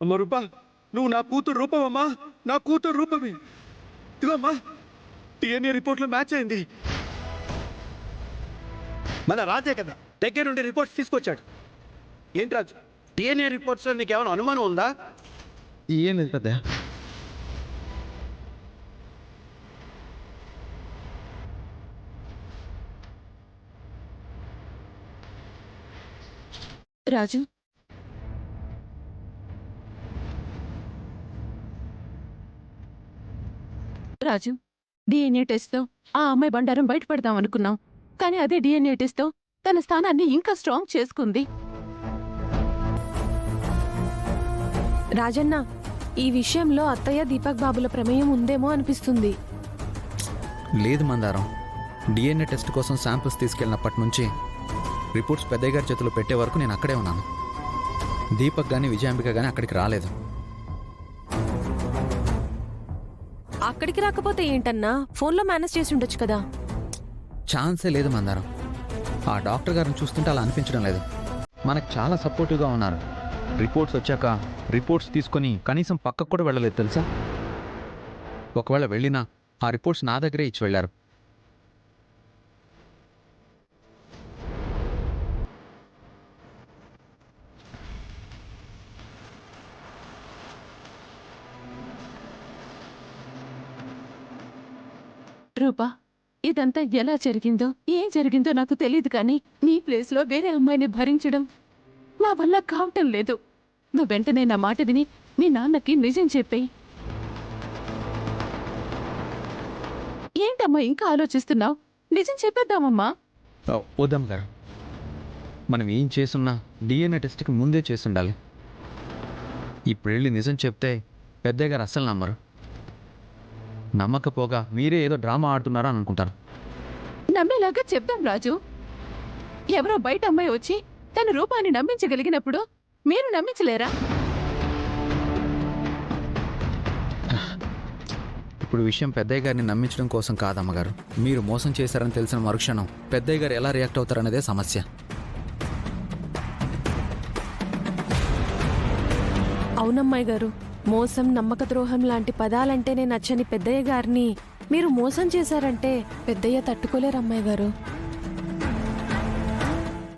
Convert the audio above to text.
అమ్మ రూపా, నువ్వు నా కూతురు రూపమమ్మా, నా కూతురు రూపమే. ఇదిగోమ్మా, DNA రిపోర్ట్లో మ్యాచ్ అయింది. మన రాజే కదా దగ్గర నుండి రిపోర్ట్స్ తీసుకొచ్చాడు. ఏంటి రాజు, DNA రిపోర్ట్స్లో నీకేమైనా అనుమానం ఉందా? ఏం లేదు పెద్ద. రాజు, రాజు, DNA టెస్ట్తో ఆ అమ్మాయి బండారం బయటపడదాం అనుకున్నాం. కానీ అదే DNA టెస్ట్తో తన స్థానాన్ని ఇంకా స్ట్రాంగ్ చేసుకుంది. రాజన్న, ఈ విషయంలో అత్తయ్య దీపక్ బాబుల ప్రమేయం ఉందేమో అనిపిస్తుంది. లేదు మందారం, DNA టెస్ట్ కోసం శాంపిల్స్ తీసుకెళ్ళినప్పటి నుంచి రిపోర్ట్స్ పెద్దయ్య గారి చేతిలో పెట్టే వరకు నేను అక్కడే ఉన్నాను. దీపక్ కానీ విజయాంబిక కానీ అక్కడికి రాలేదు. అక్కడికి రాకపోతే ఏంటన్నా, ఫోన్లో మేనేజ్ చేసి ఉండొచ్చు కదా. ఛాన్సే లేదు మందారం. ఆ డాక్టర్ గారిని చూస్తుంటే అలా అనిపించడం లేదు. మనకు చాలా సపోర్టివ్గా ఉన్నారు. రిపోర్ట్స్ వచ్చాక రిపోర్ట్స్ తీసుకొని కనీసం పక్కకు కూడా వెళ్ళలేదు తెలుసా. ఒకవేళ వెళ్ళినా ఆ రిపోర్ట్స్ నా దగ్గరే ఇచ్చి వెళ్ళారు. రూపా, ఇదంతా ఎలా జరిగిందో ఏం జరిగిందో నాకు తెలియదు, కానీ నీ ప్లేస్లో వేరే అమ్మాయిని భరించడం నా వల్ల కావటం లేదు. నువ్వు వెంటనే నా మాట విని మీ నాన్నకి నిజం చెప్పేయి. ఏంటమ్మా ఇంకా ఆలోచిస్తున్నావు? నిజం చెప్పేద్దామమ్మా. వద్దాం గారు, మనం ఏం చేసున్నా DNA టెస్ట్కి ముందే చేసుండాలి. ఇప్పుడు వెళ్ళి నిజం చెప్తే పెద్దయ్య గారు అస్సలు నమ్మరు. నమ్మకపోగా మీరే ఏదో డ్రామా ఆడుతున్నారా అని అనుకుంటారు. నమ్మేలాగా చెప్దాం రాజు. ఎవరో బయట అమ్మాయి వచ్చి తన రూపాన్ని నమ్మించగలిగినప్పుడు మీరు నమ్మించలేరా? ఇప్పుడు విషయం పెద్దయ్య గారిని నమ్మించడం కోసం కాదమ్మగారు. మీరు మోసం చేశారని తెలిసిన మరుక్షణం పెద్దయ్య గారు ఎలా రియాక్ట్ అవుతారనేదే సమస్య. అవునమ్మాయి గారు, మోసం, నమ్మక ద్రోహం లాంటి పదాలంటేనే నచ్చని పెద్దయ్య గారిని మీరు మోసం చేశారంటే పెద్దయ్య తట్టుకోలేరు అమ్మాయి గారు.